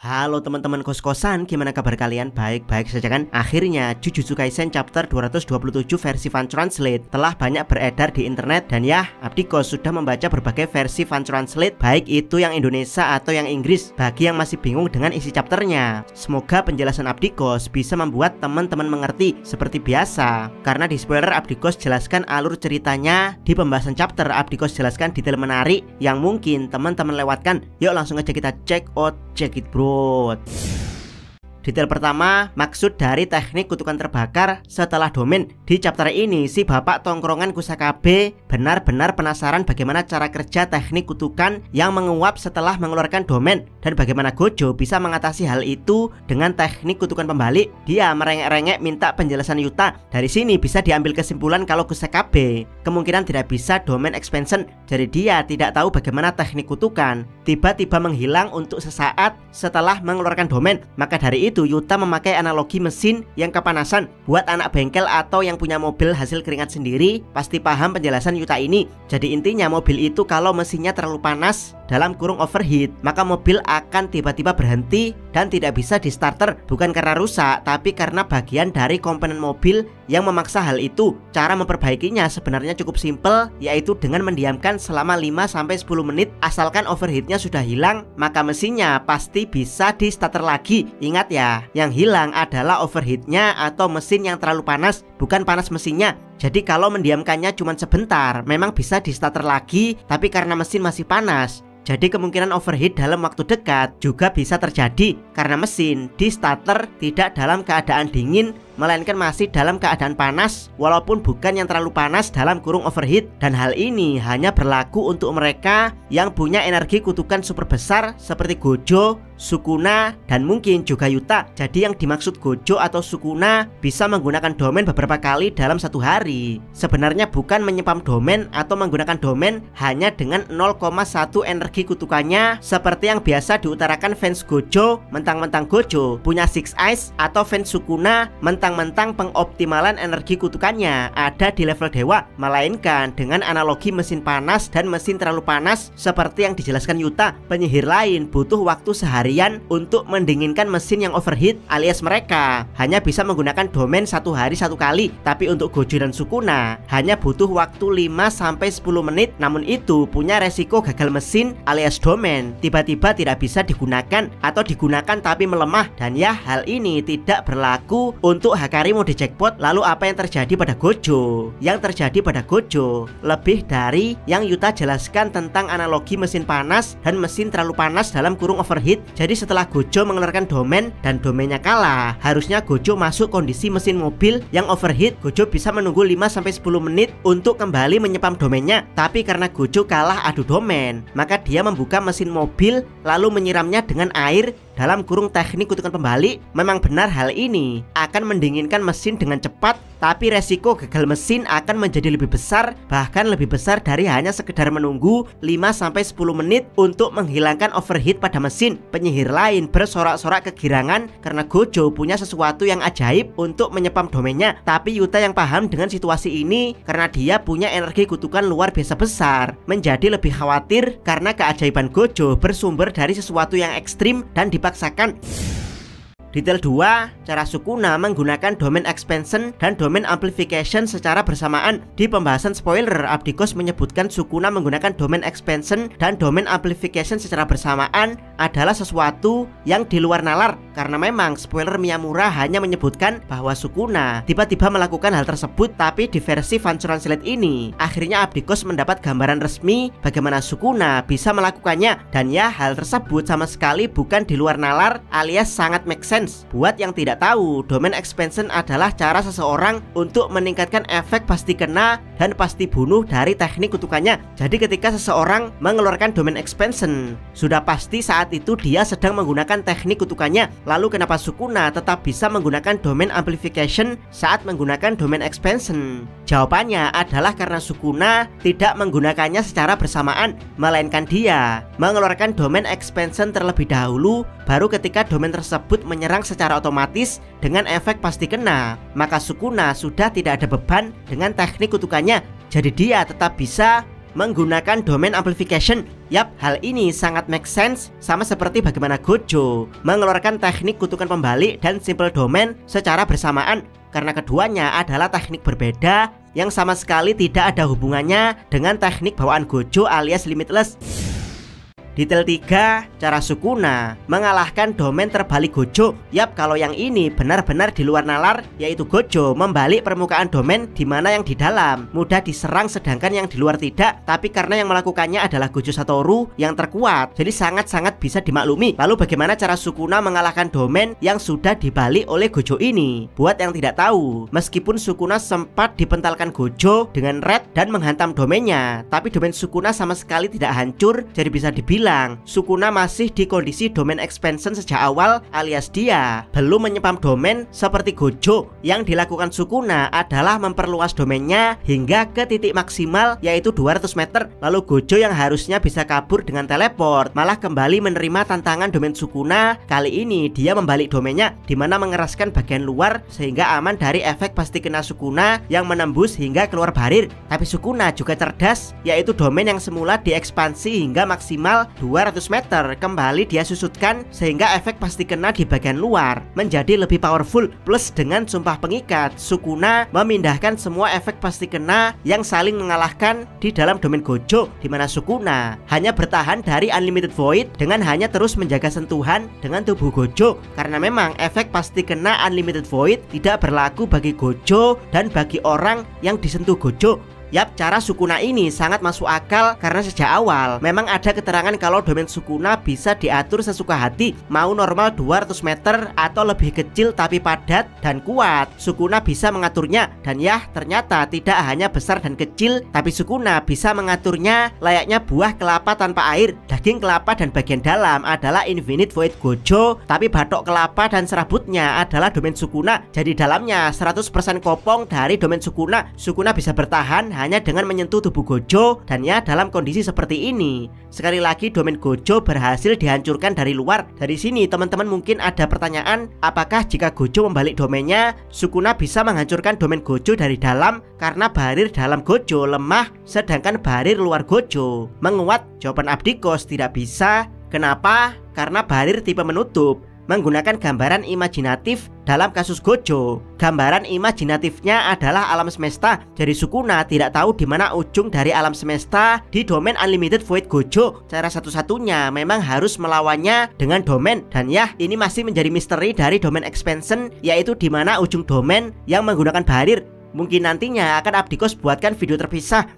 Halo teman-teman kos-kosan, gimana kabar kalian? Baik-baik saja kan? Akhirnya Jujutsu Kaisen chapter 227 versi Fan Translate telah banyak beredar di internet. Dan ya, Abdikos sudah membaca berbagai versi Fan Translate, baik itu yang Indonesia atau yang Inggris, bagi yang masih bingung dengan isi chapternya. Semoga penjelasan Abdikos bisa membuat teman-teman mengerti seperti biasa. Karena di spoiler Abdikos jelaskan alur ceritanya, di pembahasan chapter Abdikos jelaskan detail menarik yang mungkin teman-teman lewatkan. Yuk langsung aja kita check it bro. Detail pertama, maksud dari teknik kutukan terbakar setelah domain. Di chapter ini, si bapak tongkrongan Kusakabe benar-benar penasaran bagaimana cara kerja teknik kutukan yang menguap setelah mengeluarkan domain, dan bagaimana Gojo bisa mengatasi hal itu dengan teknik kutukan pembalik. Dia merengek-rengek minta penjelasan Yuta. Dari sini bisa diambil kesimpulan kalau Kusakabe kemungkinan tidak bisa domain expansion. Jadi dia tidak tahu bagaimana teknik kutukan tiba-tiba menghilang untuk sesaat setelah mengeluarkan domain. Maka dari itu Yuta memakai analogi mesin yang kepanasan. Buat anak bengkel atau yang punya mobil hasil keringat sendiri pasti paham penjelasan Yuta ini. Jadi intinya mobil itu kalau mesinnya terlalu panas dalam kurung overheat, maka mobil akan tiba-tiba berhenti dan tidak bisa di starter. Bukan karena rusak, tapi karena bagian dari komponen mobil yang memaksa hal itu. Cara memperbaikinya sebenarnya cukup simpel, yaitu dengan mendiamkan selama 5-10 menit. Asalkan overheatnya sudah hilang, maka mesinnya pasti bisa di starter lagi. Ingat ya, yang hilang adalah overheatnya atau mesin yang terlalu panas, bukan panas mesinnya. Jadi kalau mendiamkannya cuma sebentar, memang bisa di starter lagi, tapi karena mesin masih panas, jadi kemungkinan overheat dalam waktu dekat juga bisa terjadi karena mesin di starter tidak dalam keadaan dingin, melainkan masih dalam keadaan panas, walaupun bukan yang terlalu panas dalam kurung overheat. Dan hal ini hanya berlaku untuk mereka yang punya energi kutukan super besar seperti Gojo, Sukuna, dan mungkin juga Yuta. Jadi yang dimaksud Gojo atau Sukuna bisa menggunakan domain beberapa kali dalam satu hari. Sebenarnya bukan menyepam domain atau menggunakan domain hanya dengan 0,1 energi kutukannya seperti yang biasa diutarakan fans Gojo. Mentang-mentang Gojo punya Six Eyes, atau fans Sukuna mentang-mentang pengoptimalan energi kutukannya ada di level dewa, melainkan dengan analogi mesin panas dan mesin terlalu panas seperti yang dijelaskan Yuta. Penyihir lain butuh waktu seharian untuk mendinginkan mesin yang overheat, alias mereka hanya bisa menggunakan domain satu hari satu kali. Tapi untuk Gojo dan Sukuna hanya butuh waktu 5-10 menit. Namun itu punya resiko gagal mesin alias domain tiba-tiba tidak bisa digunakan atau digunakan tapi melemah. Dan ya, hal ini tidak berlaku untuk Hakari mode jackpot. Lalu apa yang terjadi pada Gojo? Yang terjadi pada Gojo lebih dari yang Yuta jelaskan tentang analogi mesin panas dan mesin terlalu panas dalam kurung overheat. Jadi setelah Gojo mengeluarkan domain dan domainnya kalah, harusnya Gojo masuk kondisi mesin mobil yang overheat. Gojo bisa menunggu 5-10 menit untuk kembali menyepam domainnya. Tapi karena Gojo kalah adu domain, maka dia membuka mesin mobil lalu menyiramnya dengan air dalam kurung teknik kutukan pembalik. Memang benar hal ini akan mendinginkan mesin dengan cepat, tapi resiko gagal mesin akan menjadi lebih besar, bahkan lebih besar dari hanya sekedar menunggu 5-10 menit untuk menghilangkan overheat pada mesin. Penyihir lain bersorak-sorak kegirangan karena Gojo punya sesuatu yang ajaib untuk menyepam domainnya. Tapi Yuta yang paham dengan situasi ini karena dia punya energi kutukan luar biasa besar, menjadi lebih khawatir karena keajaiban Gojo bersumber dari sesuatu yang ekstrim dan dipaksakan. Detail 2, cara Sukuna menggunakan domain expansion dan domain amplification secara bersamaan. Di pembahasan spoiler, Abdikos menyebutkan Sukuna menggunakan domain expansion dan domain amplification secara bersamaan adalah sesuatu yang di luar nalar. Karena memang spoiler Miyamura hanya menyebutkan bahwa Sukuna tiba-tiba melakukan hal tersebut, tapi di versi Fan Translate ini akhirnya Abdikos mendapat gambaran resmi bagaimana Sukuna bisa melakukannya. Dan ya, hal tersebut sama sekali bukan di luar nalar alias sangat make sense. Buat yang tidak tahu, domain expansion adalah cara seseorang untuk meningkatkan efek pasti kena dan pasti bunuh dari teknik kutukannya. Jadi ketika seseorang mengeluarkan domain expansion, sudah pasti saat itu dia sedang menggunakan teknik kutukannya. Lalu kenapa Sukuna tetap bisa menggunakan domain amplification saat menggunakan domain expansion? Jawabannya adalah karena Sukuna tidak menggunakannya secara bersamaan, melainkan dia mengeluarkan domain expansion terlebih dahulu, baru ketika domain tersebut menyerang diserang secara otomatis dengan efek pasti kena, maka Sukuna sudah tidak ada beban dengan teknik kutukannya. Jadi dia tetap bisa menggunakan domain amplification. Yap, hal ini sangat make sense, sama seperti bagaimana Gojo mengeluarkan teknik kutukan pembalik dan simple domain secara bersamaan, karena keduanya adalah teknik berbeda yang sama sekali tidak ada hubungannya dengan teknik bawaan Gojo alias Limitless. Detail 3, cara Sukuna mengalahkan domain terbalik Gojo. Yap, kalau yang ini benar-benar di luar nalar, yaitu Gojo membalik permukaan domain di mana yang di dalam mudah diserang sedangkan yang di luar tidak. Tapi karena yang melakukannya adalah Gojo Satoru yang terkuat, jadi sangat-sangat bisa dimaklumi. Lalu bagaimana cara Sukuna mengalahkan domain yang sudah dibalik oleh Gojo ini? Buat yang tidak tahu, meskipun Sukuna sempat dipentalkan Gojo dengan red dan menghantam domainnya, tapi domain Sukuna sama sekali tidak hancur. Jadi bisa dibilang Sukuna masih di kondisi domain expansion sejak awal, alias dia belum menyepam domain seperti Gojo. Yang dilakukan Sukuna adalah memperluas domainnya hingga ke titik maksimal, yaitu 200 meter. Lalu Gojo yang harusnya bisa kabur dengan teleport malah kembali menerima tantangan domain Sukuna. Kali ini dia membalik domainnya, dimana mengeraskan bagian luar sehingga aman dari efek pasti kena Sukuna yang menembus hingga keluar barir. Tapi Sukuna juga cerdas, yaitu domain yang semula diekspansi hingga maksimal 200 meter kembali dia susutkan sehingga efek pasti kena di bagian luar menjadi lebih powerful. Plus dengan sumpah pengikat, Sukuna memindahkan semua efek pasti kena yang saling mengalahkan di dalam domain Gojo, dimana Sukuna hanya bertahan dari Unlimited Void dengan hanya terus menjaga sentuhan dengan tubuh Gojo, karena memang efek pasti kena Unlimited Void tidak berlaku bagi Gojo dan bagi orang yang disentuh Gojo. Yap, cara Sukuna ini sangat masuk akal karena sejak awal memang ada keterangan kalau domain Sukuna bisa diatur sesuka hati, mau normal 200 meter atau lebih kecil tapi padat dan kuat. Sukuna bisa mengaturnya, dan ya ternyata tidak hanya besar dan kecil, tapi Sukuna bisa mengaturnya layaknya buah kelapa tanpa air. Daging kelapa dan bagian dalam adalah Infinite Void Gojo, tapi batok kelapa dan serabutnya adalah domain Sukuna. Jadi dalamnya 100% kopong dari domain Sukuna. Sukuna bisa bertahan hanya dengan menyentuh tubuh Gojo, dan ya dalam kondisi seperti ini sekali lagi domain Gojo berhasil dihancurkan dari luar. Dari sini teman-teman mungkin ada pertanyaan, apakah jika Gojo membalik domainnya, Sukuna bisa menghancurkan domain Gojo dari dalam karena barir dalam Gojo lemah sedangkan barir luar Gojo menguat? Jawaban Abdikos, tidak bisa. Kenapa? Karena barir tipe menutup menggunakan gambaran imajinatif. Dalam kasus Gojo, gambaran imajinatifnya adalah alam semesta. Jadi Sukuna tidak tahu di mana ujung dari alam semesta di domain Unlimited Void Gojo. Cara satu-satunya memang harus melawannya dengan domain. Dan ya, ini masih menjadi misteri dari domain expansion, yaitu di mana ujung domain yang menggunakan barir. Mungkin nantinya akan Abdikos buatkan video terpisah.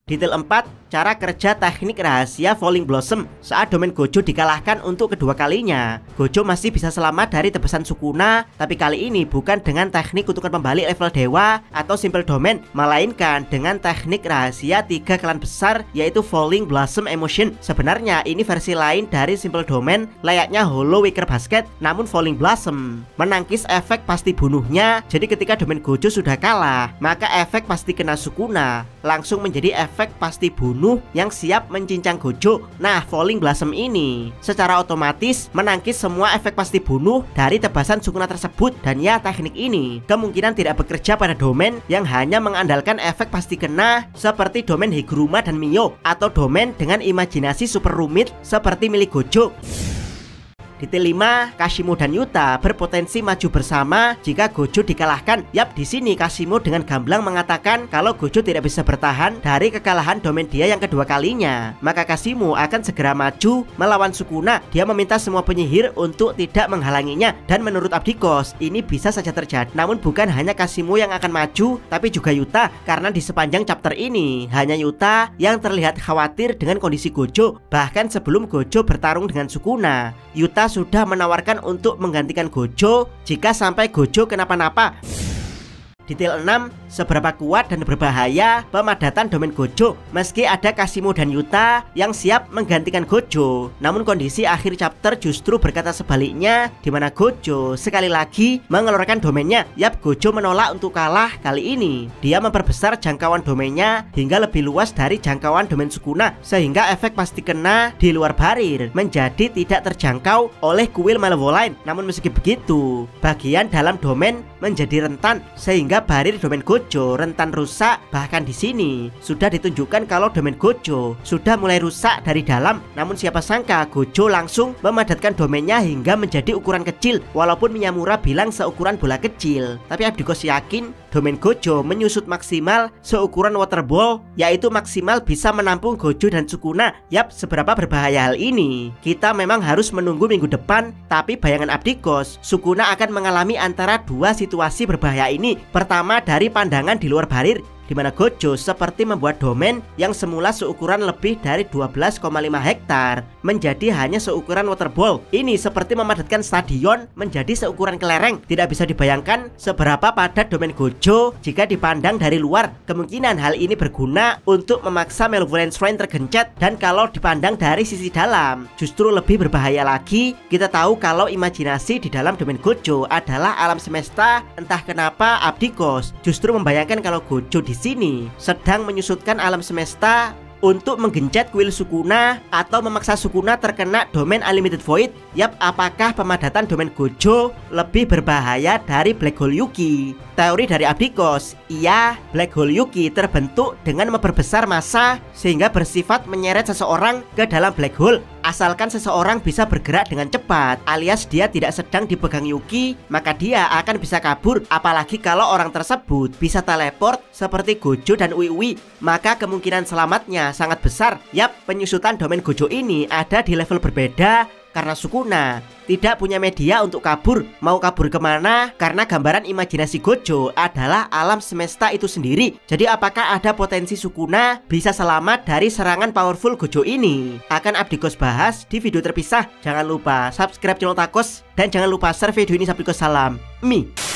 Detail 4, cara kerja teknik rahasia Falling Blossom saat domain Gojo dikalahkan untuk kedua kalinya. Gojo masih bisa selamat dari tebasan Sukuna, tapi kali ini bukan dengan teknik kutukan pembalik level dewa atau simple domain, melainkan dengan teknik rahasia 3 klan besar, yaitu Falling Blossom Emotion. Sebenarnya ini versi lain dari simple domain layaknya Hollow Wicker Basket, namun Falling Blossom menangkis efek pasti bunuhnya. Jadi ketika domain Gojo sudah kalah, maka efek pasti kena Sukuna langsung menjadi efek pasti bunuh yang siap mencincang Gojo. Nah, Falling Blossom ini secara otomatis menangkis semua efek pasti bunuh dari tebasan Sukuna tersebut. Dan ya, teknik ini kemungkinan tidak bekerja pada domain yang hanya mengandalkan efek pasti kena seperti domain Higuruma dan Mio, atau domain dengan imajinasi super rumit seperti milik Gojo. Detail 5, Kashimo dan Yuta berpotensi maju bersama jika Gojo dikalahkan. Yap, di sini Kashimo dengan gamblang mengatakan kalau Gojo tidak bisa bertahan dari kekalahan domain dia yang kedua kalinya, maka Kashimo akan segera maju melawan Sukuna. Dia meminta semua penyihir untuk tidak menghalanginya, dan menurut Abdikos ini bisa saja terjadi. Namun bukan hanya Kashimo yang akan maju, tapi juga Yuta, karena di sepanjang chapter ini hanya Yuta yang terlihat khawatir dengan kondisi Gojo. Bahkan sebelum Gojo bertarung dengan Sukuna, Yuta sudah menawarkan untuk menggantikan Gojo jika sampai Gojo kenapa-napa. Detail 6, seberapa kuat dan berbahaya pemadatan domain Gojo. Meski ada Kasimo dan Yuta yang siap menggantikan Gojo, namun kondisi akhir chapter justru berkata sebaliknya, di mana Gojo sekali lagi mengeluarkan domainnya. Yap, Gojo menolak untuk kalah kali ini. Dia memperbesar jangkauan domainnya hingga lebih luas dari jangkauan domain Sukuna, sehingga efek pasti kena di luar barir menjadi tidak terjangkau oleh kuil Malevolent. Namun meski begitu, bagian dalam domain menjadi rentan sehingga barir domain Gojo rentan rusak. Bahkan di sini sudah ditunjukkan kalau domain Gojo sudah mulai rusak dari dalam. Namun siapa sangka Gojo langsung memadatkan domainnya hingga menjadi ukuran kecil, walaupun Miyamura bilang seukuran bola kecil. Tapi Abdikos yakin domain Gojo menyusut maksimal seukuran water ball, yaitu maksimal bisa menampung Gojo dan Sukuna. Yap, seberapa berbahaya hal ini kita memang harus menunggu minggu depan. Tapi bayangan Abdikos, Sukuna akan mengalami antara dua situasi berbahaya ini. Pertama, dari pandangan di luar barir, di mana Gojo seperti membuat domain yang semula seukuran lebih dari 12,5 hektar menjadi hanya seukuran waterball. Ini seperti memadatkan stadion menjadi seukuran kelereng. Tidak bisa dibayangkan seberapa padat domain Gojo jika dipandang dari luar. Kemungkinan hal ini berguna untuk memaksa Malevolent Shrine tergencet, dan kalau dipandang dari sisi dalam justru lebih berbahaya lagi. Kita tahu kalau imajinasi di dalam domain Gojo adalah alam semesta. Entah kenapa Abdikos justru membayangkan kalau Gojo di sini sedang menyusutkan alam semesta untuk menggencet kuil Sukuna atau memaksa Sukuna terkena domain Unlimited Void. Yap, apakah pemadatan domain Gojo lebih berbahaya dari Black Hole Yuki? Teori dari Abdikos, iya, Black Hole Yuki terbentuk dengan memperbesar massa sehingga bersifat menyeret seseorang ke dalam black hole. Asalkan seseorang bisa bergerak dengan cepat, alias dia tidak sedang dipegang Yuki, maka dia akan bisa kabur. Apalagi kalau orang tersebut bisa teleport seperti Gojo dan Uwi, maka kemungkinan selamatnya sangat besar. Yap, penyusutan domain Gojo ini ada di level berbeda karena Sukuna tidak punya media untuk kabur. Mau kabur kemana? Karena gambaran imajinasi Gojo adalah alam semesta itu sendiri. Jadi apakah ada potensi Sukuna bisa selamat dari serangan powerful Gojo ini? Akan Abdikos bahas di video terpisah. Jangan lupa subscribe channel Takos dan jangan lupa share video ini. Abdikos salam Mi.